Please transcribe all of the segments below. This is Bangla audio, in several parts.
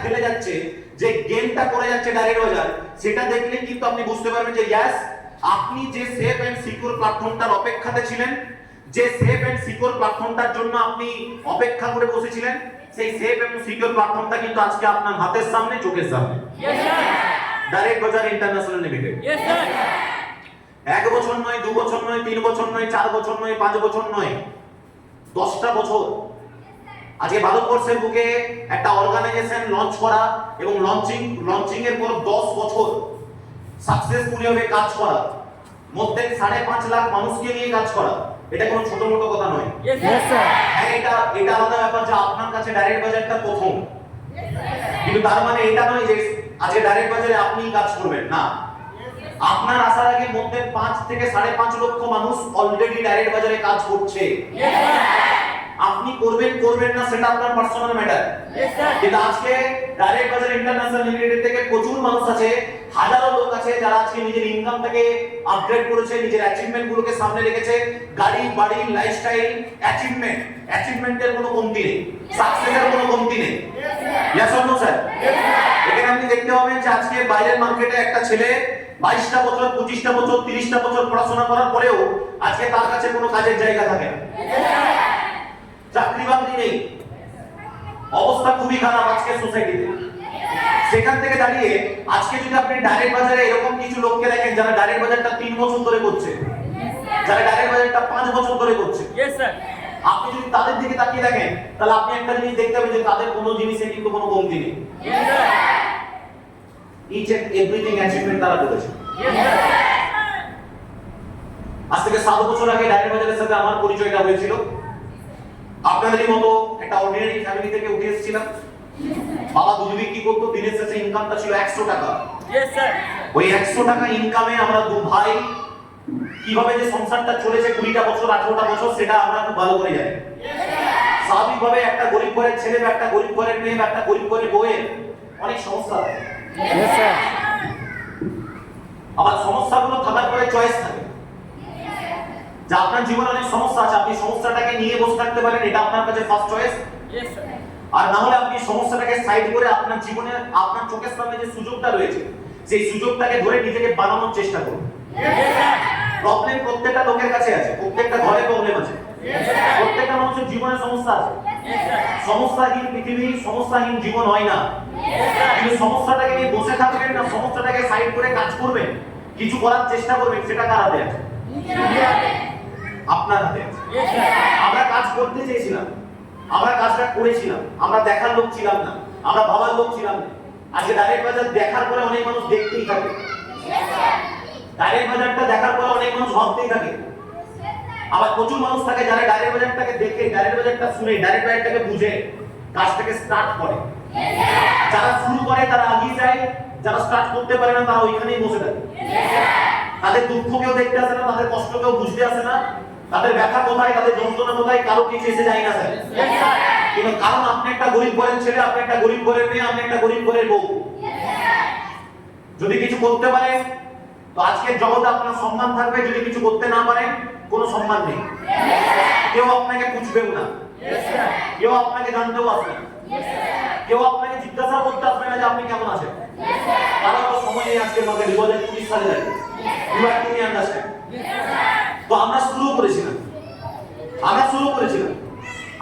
খেলে যাচ্ছে, যে গেমটা করে যাচ্ছে ডাইরেক্ট বাজার, সেটা দেখলে কিন্তু আপনি বুঝতে পারবেন যে ইয়াস, আপনি যে সেফ এন্ড সিকিউর প্ল্যাটফর্মটার অপেক্ষাতে ছিলেন, যে সেফ এন্ড সিকিউর প্ল্যাটফর্মটার জন্য আপনি অপেক্ষা করে বসেছিলেন, সেই সেফ এবং সিকিউর প্ল্যাটফর্মটা কিন্তু আজকে আপনার হাতের সামনে, চোখের সামনে। ডাইরেক্ট বাজার ইন্টারন্যাশনাল লিমিটেড। এক বছর নয়, 2 বছর নয়, 3 বছর নয়, 4 বছর নয়, 5 বছর নয়, 10টা বছর। আজকে ভারতবর্ষের বুকে একটা অর্গানাইজেশন লঞ্চ করা এবং লঞ্চিং এর পর 10 বছর সাকসেসফুলি ভাবে কাজ করা, মধ্যে 5.5 লাখ মানুষকে নিয়ে কাজ করা, এটা কোনো ছোট মোটো কথা নয়। হ্যাঁ, এটা আলাদা ব্যাপার যে আপনার কাছে ডাইরেক্ট বাজারটা প্রথম, কিন্তু তার মানে এটা নয় যে আজকে ডাইরেক্ট বাজারে আপনি কাজ করবেন না। আপনার আসার আগে মধ্যে 5 থেকে 5.5 লক্ষ মানুষ অলরেডি ডাইরেক্ট বাজারে কাজ করছে। আপনি করবেন না সেটা আপনার পার্সোনাল ম্যাটার, কিন্তু আজকে ডাইরেক্ট বাজার ইন্টারন্যাশনাল লিমিটেড থেকে প্রচুর মানুষ আছে, হাজারো লোক আছে যারা আজকে নিজের ইনকামটাকে আপগ্রেড করেছে, নিজের অ্যাচিভমেন্ট গুলোকে সামনে রেখেছে। গাড়ি, বাড়ি, লাইফস্টাইল, অ্যাচিভমেন্টের কোনো কমতি নেই, সাকসেসের কোনো কমতি নেই। Yes or no sir? এখানে আপনি দেখতে পাবেন যে আজকে বাইরের মার্কেটে একটা ছেলে 22টা বছর, 25টা বছর, 30টা বছর পড়াশোনা করার পরেও আজকে তার কাছে কোনো কাজের জায়গা থাকে না, চাকরি বাকরি নেই, অবস্থা খুবই খারাপ আজকে সোসাইটিতে। সেখান থেকে দাঁড়িয়ে আজকে যদি আপনি ডাইরেক্ট বাজারে এরকম কিছু লোককে দেখেন যারা ডাইরেক্ট বাজারটা 3 বছর ধরে করছে, যারা ডাইরেক্ট বাজারটা 5 বছর ধরে করছে, আপনি যদি তাদের দিকে তাকিয়ে দেখেন, তাহলে আপনি একটা জিনিস দেখতে পাবেন যে তাদের কোনো জিনিসে কিন্তু কোনো কমতি নেই। ইচ এন্ড এভরিথিং অ্যাচিভমেন্ট তারা করেছে। আজ থেকে 7 বছর আগে ডাইরেক্ট বাজারের সাথে আমার পরিচয়টা হয়েছিল। আপনাদেরই মতো একটা অর্ডিনারি ফ্যামিলি থেকে উঠে এসেছিলাম। বাবা দুধ বিক্রি করতো, দিনের শেষে ইনকামটা ছিল 100 টাকা। ওই 100 টাকা ইনকামে আমরা দু ভাই কিভাবে যে সংসারটা চলেছে 20টা বছর, 18টা বছর, সেটা আমরা খুব ভালো করে জানি। স্বাভাবিকভাবে একটা গরিব ঘরের ছেলে বা একটা গরিব ঘরের মেয়ে বা একটা গরিব ঘরের বউয়ের অনেক সমস্যা থাকে। আবার সমস্যাগুলো থাকার পরে চয়েস থাকে। যে আপনার জীবনে অনেক সমস্যা আছে, আপনি সমস্যাটাকে নিয়ে বসে থাকতে পারেন, এটা আপনার কাছে ফার্স্ট চয়েস। আর না হলে আপনি সমস্যাটাকে সাইড করে আপনার জীবনে, আপনার চোখের সামনে যে সুযোগটা রয়েছে, সেই সুযোগটাকে ধরে নিজেকে বানানোর চেষ্টা করুন। প্রবলেম প্রত্যেকটা লোকের কাছে আছে, প্রত্যেকটা ঘরে প্রবলেম আছে, প্রত্যেকটা মানুষের জীবনে সমস্যা আছে। সমস্যাহীন পৃথিবী, সমস্যাহীন জীবন হয় না। কিন্তু সমস্যাটাকে নিয়ে বসে থাকবেন না, সমস্যাটাকে সাইড করে কাজ করবেন, কিছু করার চেষ্টা করবেন, সেটা কার হাতে আছে? আপনার হাতে আছে। আমরা কাজ করতে চেয়েছিলাম, আমরা কাজটা করেছিলাম, আমরা দেখার লোক ছিলাম না, আমরা ভাবার লোক ছিলাম না। আজকে ডাইরেক্ট বাজার দেখার পরে অনেক মানুষ দেখতেই থাকে, ডাইরেক্ট বাজারটা দেখার পরে অনেক মানুষ ভাবতেই থাকে। আবার প্রচুর মানুষ থাকে যারা ডাইরেক্ট বাজারটাকে দেখে, ডাইরেক্ট বাজারটা শুনে, ডাইরেক্ট বাজারটাকে বুঝে কাজটাকে স্টার্ট করে। যারা শুরু করে তারা এগিয়ে যায়, যারা স্টার্ট করতে পারে না তারা ওইখানেই বসে থাকে। তাদের দুঃখ কেউ দেখতে আসে না, তাদের কষ্ট কেউ বুঝতে আসে না, তাদের ব্যথা কোথায়, তাদের যন্ত্রণা কোথায়, কারো কিছু এসে যায় না স্যার। কিন্তু কারণ আপনি একটা গরিব ঘরের ছেলে, আপনি একটা গরিব ঘরের মেয়ে, আপনি একটা গরিব ঘরের বউ। যদি কিছু করতে পারেন তো আজকের জগতে আপনার সম্মান থাকবে, যদি কিছু করতে না পারেন কোনো সম্মান নেই। কেউ আপনাকে পুছবেও না, কেউ আপনাকে জানতেও আসবে না, কেউ আপনাকে জিজ্ঞাসা করতে আসবে না যে আপনি কেমন আছেন। তারা তো সময় নেই আজকের মধ্যে 2020 সালে দাঁড়িয়ে। You have to understand. তো আমরা শুরু করেছিলাম,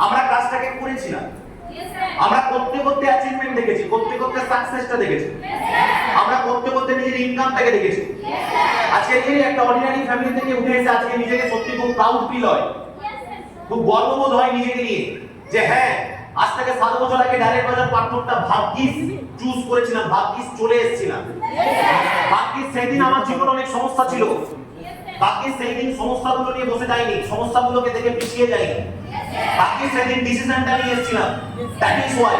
আমরা কাজটাকে করেছিলাম, আমরা করতে করতে অ্যাচিভমেন্ট দেখেছি, করতে করতে সাকসেসটা দেখেছি, আমরা করতে করতে নিজের ইনকামটাকে দেখেছি। আজকে এই একটা অর্ডিনারি ফ্যামিলি থেকে উঠে এসে আজকে নিজেকে সত্যি খুব প্রাউড ফিল হয়, খুব গর্ববোধ হয় নিজেকে নিয়ে, যে হ্যাঁ আজ থেকে 7 বছর আগে ডাইরেক্ট বাজার প্ল্যাটফর্মটা ভাগ্যিস চুজ করেছিলাম, ভাগ্যিস চলে এসেছিলাম। ভাগ্যিস সেদিন আমার জীবনে অনেক সমস্যা ছিল, ভাগ্যিস সেদিন সমস্যাগুলো নিয়ে বসে যাইনি, সমস্যাগুলোকে দেখে পিছিয়ে যাইনি, ভাগ্যিস সেদিন ডিসিশনটা নিয়ে এসেছিলাম। দ্যাট ইজ ওয়াই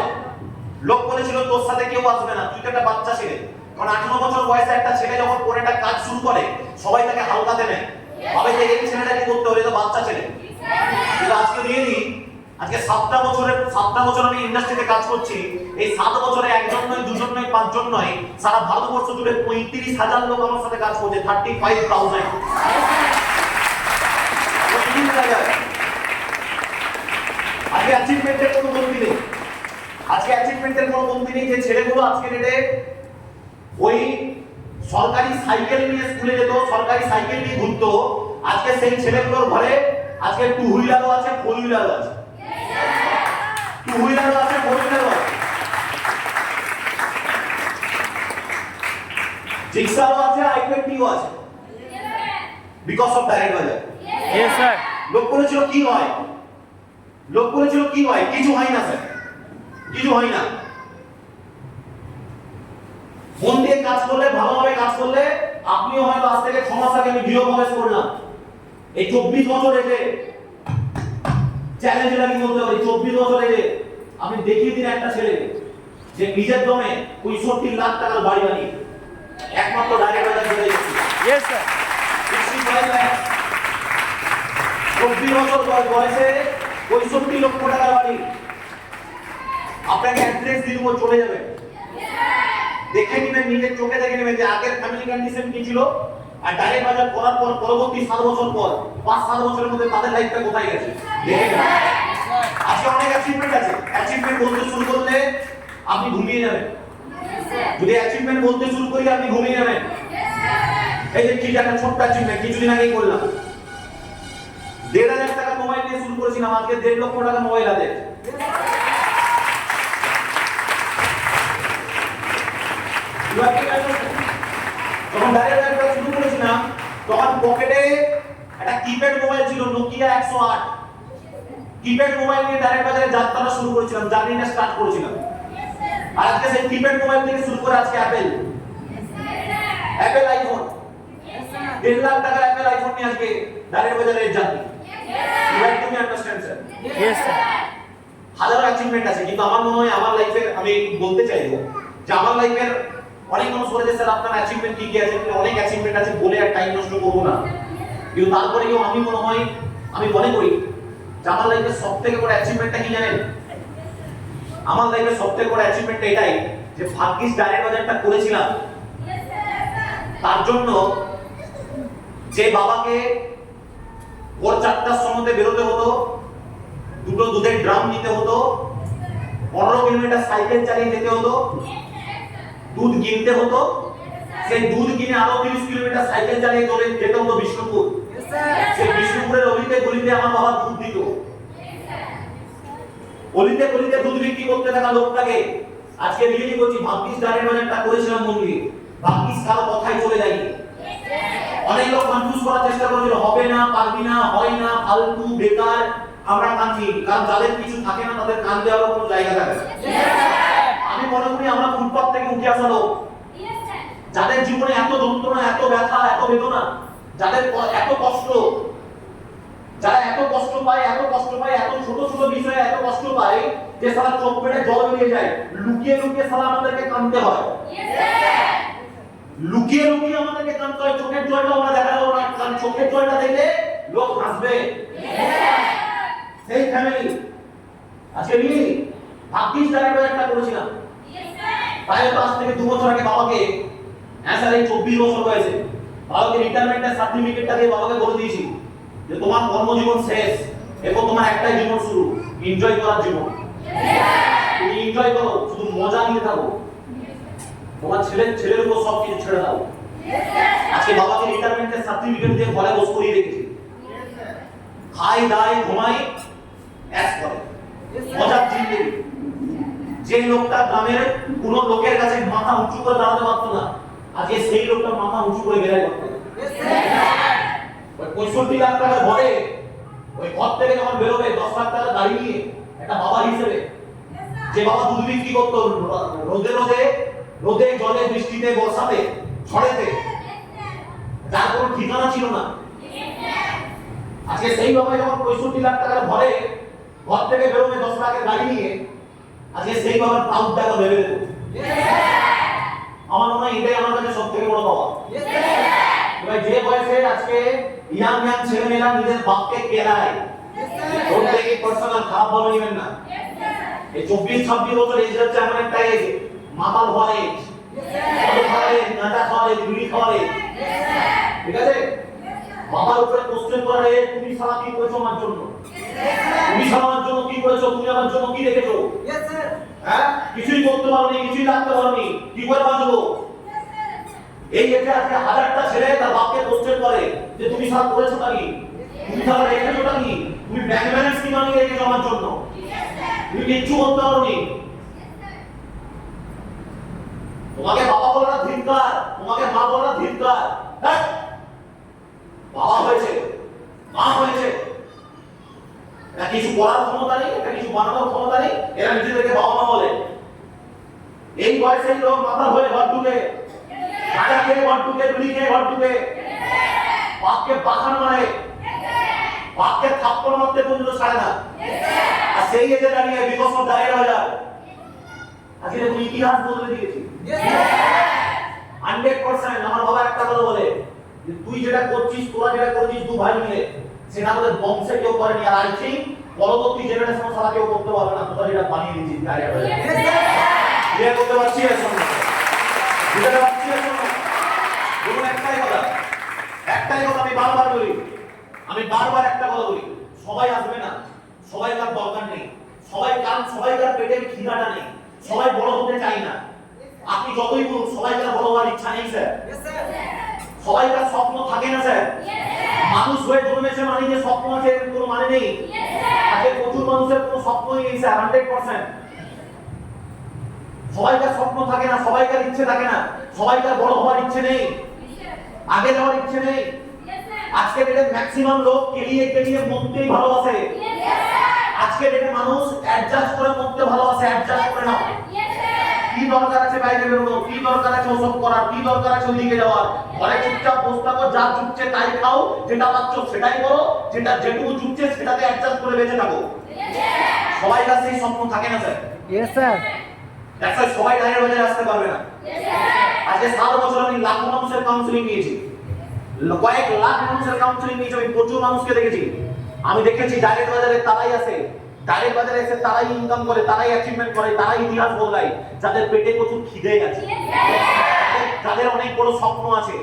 লোক বলেছিল তোর সাথে কেউ আসবে না, তুই তো একটা বাচ্চা ছেলে। কারণ 18 বছর বয়সে একটা ছেলে যখন কোনো একটা কাজ শুরু করে সবাই তাকে হালকাতে নেয়, ভাবে যে এই ছেলেটা কি করতে হবে, তো বাচ্চা ছেলে। কিন্তু আজকে রিয়েলি আজকে 7টা বছর আমি ইন্ডাস্ট্রিতে কাজ করছি। এই 7 বছরে একজন নয়, দুজন নয়, 5 জন নয়, সারা ভারতবর্ষ জুড়ে 35,000 লোক আমার সাথে কাজ করছে। 35,000। আজকে অ্যাচিভমেন্টের কোনো কমতি নেই, যে ছেলে আজকে ডেটে ওই সরকারি সাইকেল নিয়ে স্কুলে যেত, সরকারি সাইকেল নিয়ে ঘুরতো, আজকে সেই ছেলেগুলোর ঘরে আজকে টু হুইলারও আছে, ফোর হুইলারও আছে, টু হুইলারও আছে, ফোর হুইলারও আছে, জিক্সারও আছে, i20ও আছে, বিকজ অফ ডাইরেক্ট বাজার। Yes, sir. লোক বলেছিল কি হয়, লোক বলেছিল কি হয়, কিছু হয় না স্যার, কিছু হয় না। মন দিয়ে কাজ করলে, ভালোভাবে কাজ করলে, আপনিও হয়তো আজ থেকে 6 মাস আগে আমি ভিডিও কভারেজ করলাম, এই 24 বছর এসে চ্যালেঞ্জ লাগি বলতে পারি, 24 বছর এসে আপনি দেখিয়ে দিন একটা ছেলে যে নিজের দমে 65 লাখ টাকার বাড়ি বানিয়ে একমাত্র ডাইরেক্ট বাজার চলে যাচ্ছে। Yes, sir. 65 লাখ, 24 বছর বয়সে 65 লক্ষ টাকার বাড়ি। আপনাকে অ্যাড্রেস দিয়ে দেবো, চলে যাবেন, দেখে নেবেন, নিজের চোখে দেখে নেবেন যে আগের ফ্যামিলি কন্ডিশন কি ছিল আর ডাইরেক্ট বাজার করার পর পরবর্তী 7 বছর পর, 5-7 বছরের মধ্যে তাদের লাইফটা কোথায় গেছে দেখে নেবেন। আজকে অনেক অ্যাচিভমেন্ট আছে, অ্যাচিভমেন্ট বলতে শুরু করলে আপনি ঘুমিয়ে যাবেন, যদি অ্যাচিভমেন্ট বলতে শুরু করি আপনি ঘুমিয়ে যাবেন। এই যে ঠিক একটা ছোট্ট অ্যাচিভমেন্ট কিছুদিন আগেই করলাম, 1,500 টাকা মোবাইল নিয়ে শুরু করেছিলাম, আজকে 1.5 লক্ষ টাকা মোবাইল হাতে। যখন ডাইরেক্ট বাজার শুরু করেছিলাম তখন পকেটে একটা কিপ্যাড মোবাইল ছিল, নোকিয়া 108, কিপ্যাড মোবাইল নিয়ে ডাইরেক্ট বাজারে যাত্রা শুরু করেছিলাম, জার্নিটা স্টার্ট করেছিলাম। আর আজকে সেই কিপ্যাড মোবাইল থেকে শুরু করে আজকে অ্যাপেল আইফোন, 1.5 লাখ টাকার অ্যাপেল আইফোন নিয়ে আজকে ডাইরেক্ট বাজারে জার্নি। You have to understand sir. Yes, sir. হাজারো অ্যাচিভমেন্ট আছে, কিন্তু আমার মনে হয় আমার লাইফের, আমি বলতে চাইবো যে আমার লাইফের অনেক মানুষ বলেছে স্যার আপনার অ্যাচিভমেন্ট কি কি আছে, অনেক অ্যাচিভমেন্ট আছে বলে আর টাইম নষ্ট করবো না, কিন্তু তারপরেও আমি মনে হয়, আমি মনে করি যে আমার লাইফের সবথেকে বড় অ্যাচিভমেন্টটা কি জানেন? আমার লাইফের সবথেকে বড় অ্যাচিভমেন্টটা এটাই যে ভাগ্যিস ডাইরেক্ট বাজারটা করেছিলাম, তার জন্য যে বাবাকে ভোর 4টার সময় বেরোতে হতো, দুটো দুধের ড্রাম নিতে হতো, 15 কিলোমিটার সাইকেল চালিয়ে যেতে হতো, দুধ কিনতে হতো, সেই দুধ কিনে আরো 30 কিলোমিটার সাইকেল চালিয়ে চলে যেতে হতো বিষ্ণুপুর, সেই বিষ্ণুপুরের অলিতে গলিতে আমার বাবা দুধ দিত, অলিতে গলিতে দুধ বিক্রি করতে থাকা লোকটাকে আজকে রিয়েলি করছি ভাগ্যিস ডাইরেক্ট বাজারটা করেছিলাম মন দিয়ে, ভাগ্যিস কারো কথাই চলে যায়নি। অনেক লোক কনফিউজ করার চেষ্টা করেছিল, হবে না, পারবি না, হয় না, ফালতু, বেকার, আমরা কাঁদছি, কারণ যাদের কিছু থাকে না তাদের কান দেওয়ার কোনো জায়গা থাকে না। আমি মনে করি আমরা ফুটপাত থেকে উঠে আসা লোক, যাদের জীবনে এত যন্ত্রণা, এত ব্যথা, এত বেদনা, যাদের এত কষ্ট, যারা এত কষ্ট পায়, এত কষ্ট পায়, এত ছোট ছোট বিষয়ে এত কষ্ট পায় যে সারা চোখ পেটে জল বেরিয়ে যায়, লুকিয়ে লুকিয়ে সারা আমাদেরকে কাঁদতে হয়, লুকিয়ে লুকিয়ে আমাদেরকে কাঁদতে হয়। চোখের জলটা আমরা দেখা যাবো না, কারণ চোখের জলটা দেখলে লোক হাসবে। সেই ফ্যামিলি আজকে রিয়েলি ভাগ্যিস ডাইরেক্ট বাজারটা করেছিলাম, তাই তো আজ থেকে 2 বছর আগে বাবাকে, হ্যাঁ স্যার এই 24 বছর বয়সে বাবাকে রিটায়ারমেন্টের সার্টিফিকেটটা দিয়ে বাবাকে বলে দিয়েছি যে তোমার কর্মজীবন শেষ, এখন তোমার একটাই জীবন শুরু, এনজয় করার জীবন। তুমি এনজয় করো, শুধু মজা নিতে থাকো, তোমার ছেলের উপর সব কিছু ছেড়ে দাও। আজকে বাবাকে রিটায়ারমেন্টের সার্টিফিকেট দিয়ে ঘরে বসে করিয়ে রেখেছি, খাই দাই ঘুমাই অ্যাস করে মজার জিন্দেগি। যে লোকটা গ্রামের কোন লোকের কাছে মাথা উঁচু করে দাঁড়াতে পারতো না, আজকে সেই লোকটা মাথা উঁচু করে বেড়াই করতে। 65 লাখ টাকা ঘরে, ওই ঘর থেকে যখন বেরোবে 10 লাখ টাকা গাড়ি নিয়ে, একটা বাবা হিসেবে, যে বাবা দুধ বিক্রি করতো রোদে রোদে, রোদে জলে বৃষ্টিতে বর্ষাতে ঝড়েতে, যার কোনো ঠিকানা ছিল না, আজকে সেই বাবা যখন 65 লাখ টাকার ঘরে ঘর থেকে বেরোবে 10 লাখের গাড়ি নিয়ে, আজকে সেই বাবার প্রাউড টাকা ভেবে দেবো। আমার মনে হয় এটাই আমার কাছে সব থেকে বড় পাওয়া। এবার যে বয়সে আজকে ইয়াং ছেলেমেয়েরা নিজের বাপকে কেলায়, ওর থেকে পার্সোনাল খারাপ ভাবে নেবেন না। এই 24-26 বছর এজ হচ্ছে এমন একটা এজ, মাতাল হওয়ার এজ, গাঁজা খাওয়ার এজ, বিড়ি খাওয়ার এজ, ঠিক আছে? বাবার উপরে কোশ্চেন করার এজ, তুমি সারা কি করেছো আমার জন্য, তুমি সারা আমার জন্য কি করেছো, তুমি আমার জন্য কি রেখেছো। হ্যাঁ, কিছুই করতে পারোনি, কিছুই রাখতে পারোনি, কি করে বাঁচবো? এই যে আজকে হাজারটা ছেলে তার বাপকে কোশ্চেন করে যে তুমি সব করেছো নাকি, তুমি সব রেখেছো নাকি, তুমি ব্যাংক ব্যালেন্স কি বানিয়ে রেখেছো আমার জন্য, তুমি কিচ্ছু করতে পারোনি। তোমাকে বাবা বলে না ধিক্কার, তোমাকে মা বলে না ধিক্কার। হ্যাঁ, বাবা হয়েছে, মা হয়েছে, এরা কিছু করার ক্ষমতা নেই, এরা কিছু বানানোর ক্ষমতা নেই, এরা নিজেদেরকে বাবা মা বলে। এই বয়সে লোক মাথা হয়ে ঘর ঢুকে, গাঁজা খেয়ে ঘর ঢুকে, বিড়ি খেয়ে ঘর ঢুকে, বাপকে বাখান মারে, বাপকে থাপ্পড় মারতে পর্যন্ত ছাড়ে না। আর সেই এসে দাঁড়িয়ে বিকশ দাঁড়িয়ে হয়ে যায়। আজকে দেখুন ইতিহাস বদলে দিয়েছি 100%। আমার বাবা একটা কথা বলে যে তুই যেটা করছিস, তোরা যেটা করছিস দু ভাই মিলে, সেটা আমাদের বংশে কেউ করেনি। আর আই থিংক পরবর্তী জেনারেশন সারা কেউ করতে পারবে না। তোরা যেটা বানিয়ে দিচ্ছিস দাঁড়িয়ে হয়ে যায়। বিয়ে করতে পারছি এখন, বুঝতে পারছি এখন। দেখুন একটাই কথা আমি বারবার বলি, আমি বারবার একটা কথা বলি, সবাই আসবে না, সবাইকার দরকার নেই, সবাইকার পেটের খিদাটা নেই, সবাই বড় হতে চায় না। আপনি যতই বলুন সবাইকার বড় হওয়ার ইচ্ছা নেই স্যার, সবাইকার স্বপ্ন থাকে না স্যার। মানুষ হয়ে জন্মেছে মানে যে স্বপ্ন আছে এর কোনো মানে নেই। আজকে প্রচুর মানুষের কোনো স্বপ্নই নেই স্যার, 100%। সবাইকার স্বপ্ন থাকে না, সবাইকার ইচ্ছে থাকে না, সবাইকার বড় হওয়ার ইচ্ছে নেই, আগে যাওয়ার ইচ্ছে নেই। আজকে ডেটে ম্যাক্সিমাম লোক কেলিয়ে মরতেই ভালোবাসে। আজকে ডেটে মানুষ অ্যাডজাস্ট করে মরতে ভালোবাসে, অ্যাডজাস্ট করে নাও। কি দরকার আছে বাইরে বেরোনো, কি দরকার আছে ওসব করার, কি দরকার আছে ওইদিকে যাওয়ার? ঘরে চুপচাপ বসে থাকো, যা জুটছে তাই খাও, যেটা পাচ্ছ সেটাই করো, যেটুকু জুটছে সেটাতে অ্যাডজাস্ট করে বেঁচে থাকো। সবাই কাছে এই স্বপ্ন থাকে না স্যার। Yes sir. দেখো সবাই ধারে বাজারে আসতে পারবে না। আজকে 7 বছর আমি লাখো মানুষের কাউন্সিলিং নিয়েছি, কয়েক লাখ মানুষের কাউন্সিলিং নিয়েছি, আমি প্রচুর মানুষকে দেখেছি। আমি দেখেছি ডাইরেক্ট বাজারে তারাই আসে, ডাইরেক্ট বাজারে এসে তারাই ইনকাম করে, তারাই অ্যাচিভমেন্ট করে, তারাই ইতিহাস বদলায়, যাদের পেটে প্রচুর খিদে আছে, যাদের অনেক বড় স্বপ্ন আছে,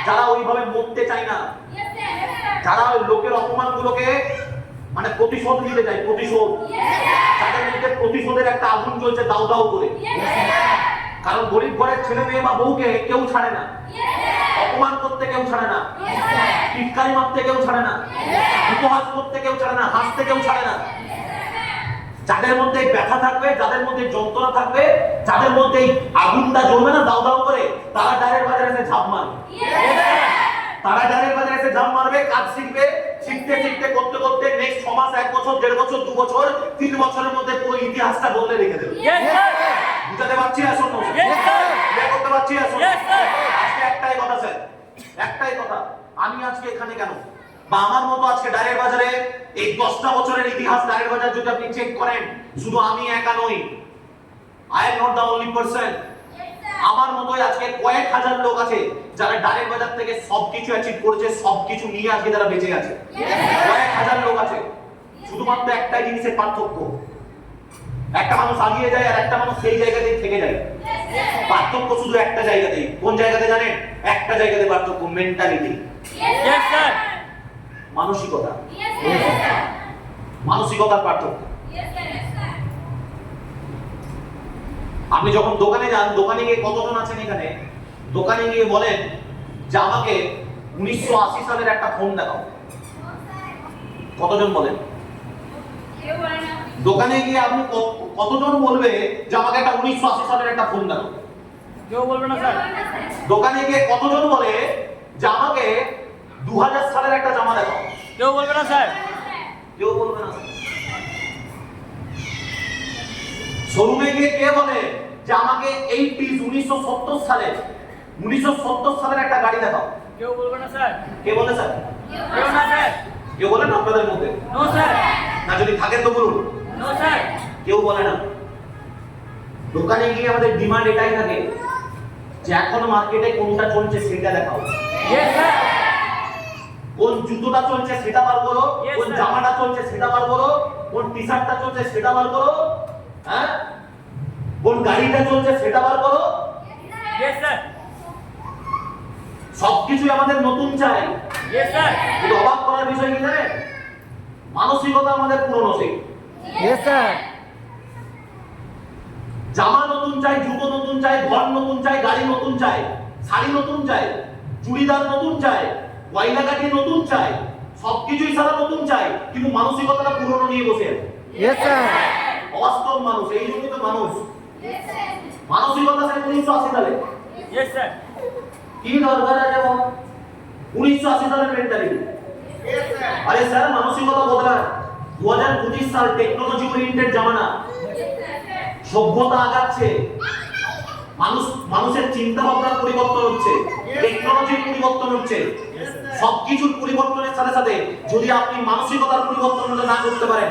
যারা ওইভাবে মরতে চায় না, যারা ওই লোকের অপমানগুলোকে মানে প্রতিশোধ নিতে চায়, প্রতিশোধ, যাদের মধ্যে প্রতিশোধের একটা আগুন চলছে দাউ দাউ করে। কারণ গরিব ঘরের ছেলে মেয়ে বা বউকে কেউ ছাড়ে না, অপমান করতে কেউ ছাড়ে না, টিটকারি মারতে কেউ ছাড়ে না, উপহাস করতে কেউ ছাড়ে না, হাসতে কেউ ছাড়ে না। যাদের মধ্যে ব্যথা থাকবে, যাদের মধ্যে যন্ত্রণা থাকবে, যাদের মধ্যে আগুনটা জ্বলবে না দাউ দাউ করে, তারা ডাইরেক্ট বাজারে এসে ঝাঁপ মারবে। তারা ডাইরেক্ট বাজারে এসে ঝাঁপ মারবে, কাজ শিখবে, শিখতে করতে করতে নেক্সট 6 মাস, 1 বছর, 1.5 বছর, 2 বছর, 3 বছরের মধ্যে পুরো ইতিহাসটা বদলে রেখে দেবে। বুঝাতে পারছি আসুন, বিয়ে করতে পারছি আসুন। আজকে একটাই কথা স্যার, একটাই কথা, আমি আজকে এখানে কেন, বা আমার মতো আজকে ডাইরেক্ট বাজারে এই 10টা বছরের ইতিহাস ডাইরেক্ট বাজার যদি আপনি চেক করেন, শুধু আমি একা নই, I am not the only person. আমার মতোই আজকে কয়েক হাজার লোক আছে যারা ডাইরেক্ট বাজার থেকে সবকিছু অ্যাচিভ করেছে, সবকিছু নিয়ে আজকে তারা বেঁচে আছে। কয়েক হাজার লোক আছে, শুধুমাত্র একটাই জিনিসের পার্থক্য, একটা মানুষ আগিয়ে যায় আর একটা মানুষ সেই জায়গাতেই থেকে যায়। পার্থক্য শুধু একটা জায়গাতেই। কোন জায়গাতে জানেন? একটা জায়গাতে পার্থক্য, মেন্টালিটি, মানসিকতা, মানসিকতার পার্থক্য। আপনি যখন দোকানে যান, দোকানে গিয়ে কতজন আছেন এখানে, দোকানে গিয়ে বলেন যে আমাকে 1980 সালের একটা ফোন দেখাও, কতজন বলেন? দোকানে গিয়ে আপনি কতজন বলবে যে আমাকে একটা 1980 সালের একটা ফোন দেখাও? কেউ বলবে না স্যার। দোকানে গিয়ে কতজন বলে যে আমাকে 2000 সালের একটা জামা দেখাও? কেউ বলবে না স্যার। কেউ বলবে না। শোরুমে গিয়ে কে বলে যে আমাকে 1970 সালের একটা গাড়ি দেখাও? কেউ বলবে না স্যার। কে বলে স্যার? কেউ না স্যার। কেউ বলেন আপনাদের মধ্যে? No sir. না, যদি থাকেন তো বলুন। No sir. কেউ বলে না। দোকানে গিয়ে আমাদের ডিমান্ড এটাই থাকে যে এখন মার্কেটে কোনটা চলছে সেটা দেখাও। Yes sir. কোন জুতোটা চলছে সেটা বার করো, Yes, কোন sir. জামাটা চলছে সেটা বার করো, কোন টি-শার্টটা চলছে সেটা বার করো, হ্যাঁ, কোন গাড়িটা চলছে সেটা বার করো। Yes sir. সবকিছু আমাদের নতুন চাই। Yes sir. কিন্তু অবাক করার বিষয় কি জানেন? মানসিকতা আমাদের পুরনো সেই। Yes sir. জামা নতুন চাই, জুতো নতুন চাই, ঘর নতুন চাই, গাড়ি নতুন চাই, শাড়ি নতুন চাই, চুড়িদার নতুন চাই, গয়না গাটি নতুন চাই, সবকিছুই সারা নতুন চাই, কিন্তু মানসিকতাটা পুরনো নিয়ে বসে আছে। Yes, sir. অবাস্তব মানুষ, এই জন্যই তো মানুষ মানসিকতা সে 1980 সালে Yes, sir. কি দরকার আছে বাবা 1980 সালের মেন্টালিটি। আরে স্যার মানসিকতা বদলায়। 2025 সাল টেকনোলজি ওরিয়েন্টেড জামানা, সভ্যতা আগাচ্ছে, মানুষের চিন্তা ভাবনার পরিবর্তন হচ্ছে, টেকনোলজির পরিবর্তন হচ্ছে, সবকিছুর পরিবর্তনের সাথে সাথে যদি আপনি মানসিকতার পরিবর্তন না করতে পারেন,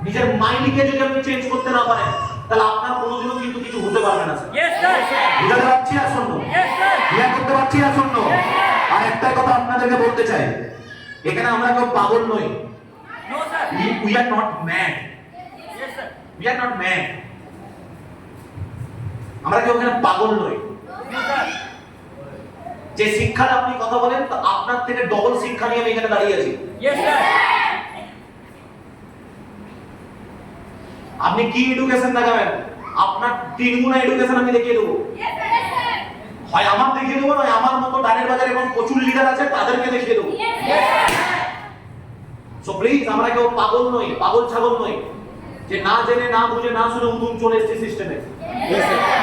নিজের মাইন্ডকে যদি আপনি চেঞ্জ করতে না পারেন, তাহলে আপনার কোনোদিনও কিন্তু কিছু হতে পারবে না স্যার। Yes, sir. বুঝাতে পারছি আর শূন্য Yes, sir. ক্লিয়ার করতে পারছি আর শূন্য। আর একটা কথা আপনাদেরকে বলতে চাই, এখানে আমরা কেউ পাগল নই। No, sir. We are not mad. Yes, sir. We are not mad. আমরা কেউ এখানে পাগল নই। No, sir. যে শিক্ষাটা আপনি কথা বলেন তা আপনার থেকে ডবল শিক্ষা নিয়ে আমি এখানে দাঁড়িয়ে আছি। Yes, sir. আপনি কি এডুকেশন দেখাবেন, আপনার 3 গুণা এডুকেশন আমি দেখিয়ে দেবো। হয় আমার দেখিয়ে দেবো, নয় আমার মতো ডানের বাজারে এবং প্রচুর লিডার আছে তাদেরকে দেখিয়ে দেবো। সো প্লিজ আমরা কেউ পাগল নই, পাগল ছাগল নই, যে না জেনে না বুঝে না শুনে উদুম চলে এসেছি সিস্টেমে।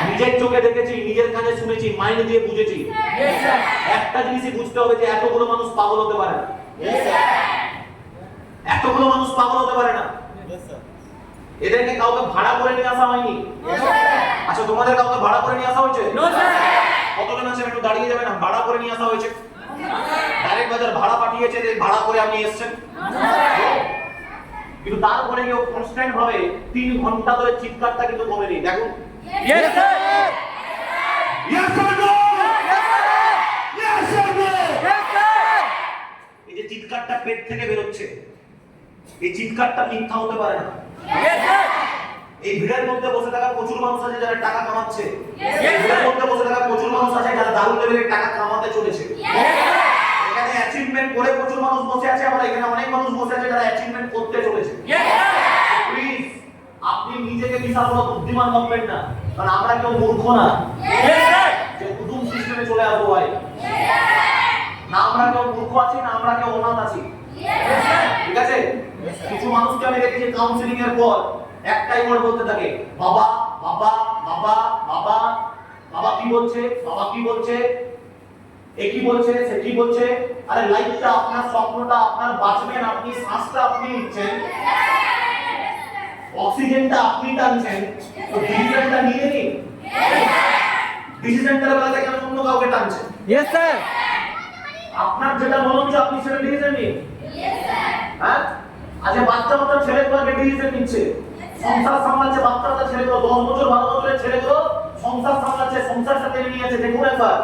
নিজের চোখে দেখেছি, নিজের কানে শুনেছি, মাইন্ড দিয়ে বুঝেছি। Yes, sir. একটা জিনিসই বুঝতে হবে যে এতগুলো মানুষ পাগল হতে পারে না। Yes, sir. এতগুলো মানুষ পাগল হতে পারে না। এদেরকে কাউকে ভাড়া করে নিয়ে আসা হয়নি। আচ্ছা তোমাদের কাউকে ভাড়া করে নিয়ে আসা হয়েছে? No, sir. কতজন আছেন একটু দাঁড়িয়ে যাবেন, ভাড়া করে নিয়ে আসা হয়েছে? ডাইরেক্ট বাজার ভাড়া পাঠিয়েছে, যে ভাড়া করে আপনি এসেছেন। কিন্তু তারপরে কেউ কনস্ট্যান্ট ভাবে 3 ঘন্টা ধরে চিৎকারটা কিন্তু কমেনি। দেখুন Yes, sir. Yes or no? Yes or no? Yes, sir. এই যে চিৎকারটা পেট থেকে বেরোচ্ছে, এই চিৎকারটা মিথ্যা হতে পারে না। Yes, sir. এই ভিড়ের মধ্যে বসে থাকা প্রচুর মানুষ আছে যারা টাকা কামাচ্ছে। Yes, এই ভিড়ের sir. মধ্যে বসে থাকা প্রচুর মানুষ আছে যারা দারুণ লেভেলের টাকা কামাতে চলেছে। Yes, sir. এখানে অ্যাচিভমেন্ট করে প্রচুর মানুষ বসে আছে, আবার এখানে অনেক মানুষ বসে আছে যারা অ্যাচিভমেন্ট করতে চলেছে। Yes, sir. প্লিজ আপনি নিজেকে বিশাল বড় বুদ্ধিমান ভাববেন না, কারণ আমরা কেউ মূর্খ না Yes, sir. যে কুটুম সিস্টেমে চলে আসবো ভাই। না আমরা কেউ মূর্খ আছি, না আমরা কেউ অনাথ আছি। ঠিক আছে? কিছু মানুষকে আমি দেখেছি কাউন্সিলিং এর পর একটাই ওয়ার্ড বলতে থাকে, বাবা বাবা বাবা বাবা। বাবা কি বলছে, বাবা কি বলছে, এ কি বলছে, সে কি বলছে। আরে লাইফটা আপনার, স্বপ্নটা আপনার, বাঁচবেন আপনি, শ্বাসটা আপনি নিচ্ছেন, অক্সিজেনটা আপনি টানছেন, তো ডিসিশনটা নিয়ে নিন। ডিসিশনটার বেলাতে কেন অন্য কাউকে টানছেন? Yes, sir. আপনার যেটা মনে হচ্ছে আপনি সেটা ডিসিশন নিন। হ্যাঁ, আচ্ছা বাচ্চা বাচ্চা ছেলেগুলো ডিসিশন নিচ্ছে, সংসার সামলাচ্ছে, বাচ্চা বাচ্চা ছেলেগুলো 10 বছর 12 বছরের ছেলেগুলো সংসার সামলাচ্ছে, সংসারটা টেনে নিয়ে আছে। দেখুন একবার,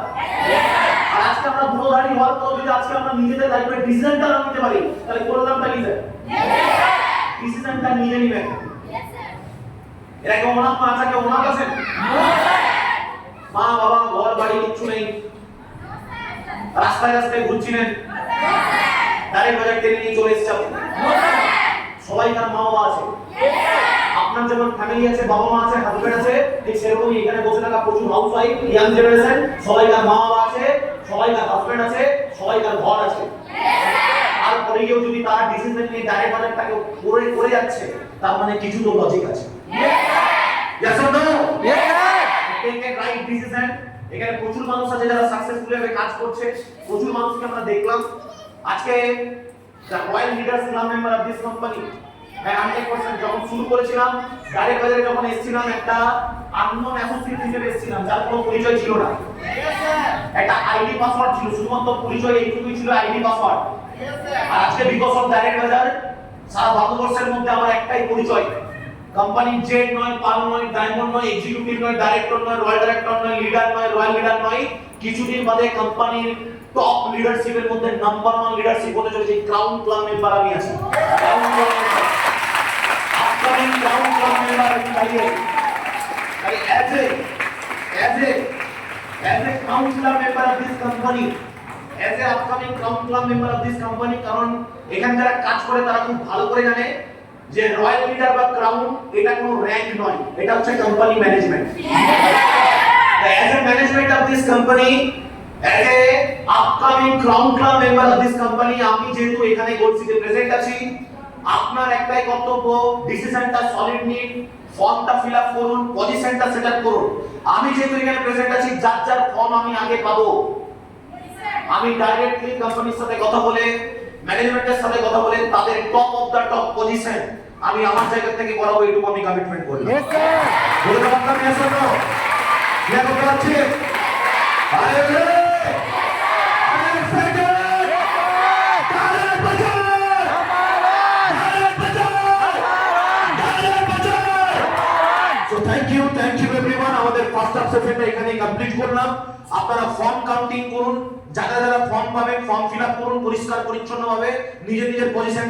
আর আজকে আমরা বুড়োধারী হওয়ার পর যদি আজকে আমরা নিজেদের লাইফে ডিসিশনটা না নিতে পারি, তাহলে করলামটা কি স্যার? ডিসিশনটা নিয়ে নেবেন। এরা কেউ অনাথ না আছে, কেউ অনাথ আছেন? মা বাবা ঘর বাড়ি কিচ্ছু নেই, রাস্তায় রাস্তায় ঘুরছিলেন, ডাইরেক্ট বাজার টেনে নিয়ে চলে এসেছে আপনি। সবাই তার মা বাবা আছে, আপনার যেমন ফ্যামিলি আছে, বাবা মা আছে, হাজবেন্ড আছে, ঠিক সেরকমই এখানে বসে থাকা প্রচুর হাউস ওয়াইফ, ইয়াং জেনারেশন, সবাই তার মা বাবা আছে, সবাই তার হাজবেন্ড আছে, সবাই তার ঘর আছে। তারপরে কেউ যদি তার ডিসিশন নিয়ে ডাইরেক্ট বাজারটাকে করে যাচ্ছে, তার মানে কিছু তো লজিক আছে। Yes or no? Yes, sir. Take a right decision. এখানে প্রচুর মানুষ আছে যারা সাকসেসফুলি ভাবে কাজ করছে, প্রচুর মানুষকে আমরা দেখলাম আজকে। the royal leaders are member of this company. আমি 100% যখন শুরু করেছিলাম, ডাইরেক্ট বাজারে যখন এসেছিলাম, একটা আননোন অ্যাসোসিয়েট হিসেবে এসেছিলাম, যার কোনো পরিচয় ছিল না। একটা আইডি পাসওয়ার্ড ছিল, শুধুমাত্র পরিচয় এইটুকুই ছিল, আইডি পাসওয়ার্ড। আর আজকে বিকজ অফ ডাইরেক্ট বাজার সারা ভারতবর্ষের মধ্যে আমার একটাই পরিচয়, কোম্পানি জেড নয়, পাল নয়, ডায়মন্ড নয়, এক্সিকিউটিভ নয়, ডাইরেক্টর নয়, রয়্যাল ডাইরেক্টর নয়, লিডার নয়, রয়্যাল লিডার নয়। কিছুদিন বাদে কোম্পানির টপ লিডারশিপের মধ্যে নাম্বার 1 লিডারশিপ হতে চলেছে ক্রাউন ক্লাব মেম্বার আমি আছি। Crown club member, upcoming crown club member আমি চাইয়ে, I as a crown club member of this company, as a upcoming crown club member of this company, কারণ এখানে যারা কাজ করে তারা খুব ভালো করে জানে যে রয়্যাল লিডার বা ক্রাউন এটা কোনো র‍্যাঙ্ক নয়, এটা হচ্ছে company management. As a management of this company, as a upcoming crown club member of this company, আমি যেহেতু এখানে গোল্ড সিটি প্রেজেন্ট আছি, আপনার একটাই কর্তব্য, ডিসিশনটা সলিড নিন, ফর্মটা ফিল আপ করুন, পজিশনটা সেট আপ করুন। আমি যেহেতু এখানে প্রেজেন্ট আছি, যার যার ফর্ম আমি আগে পাবো, আমি ডাইরেক্টলি কোম্পানির সাথে কথা বলে, ম্যানেজমেন্টের সাথে কথা বলে তাদের top of the top position আমি আমার জায়গা থেকে করাবো, এটুকু আমি কমিটমেন্ট করি। বলে তো আপনার মেয়ে শোনো क्या बोल रहा है? अरे থ্যাংক ইউ এভরিওয়ান। আমাদের ফার্স্ট হাফ সেশনটা এখানেই কমপ্লিট করলাম। আপনারা ফর্ম কাউন্টিং করুন, যারা যারা ফর্ম পাবেন ফর্ম ফিল আপ করুন পরিষ্কার পরিচ্ছন্নভাবে, নিজের নিজের পজিশন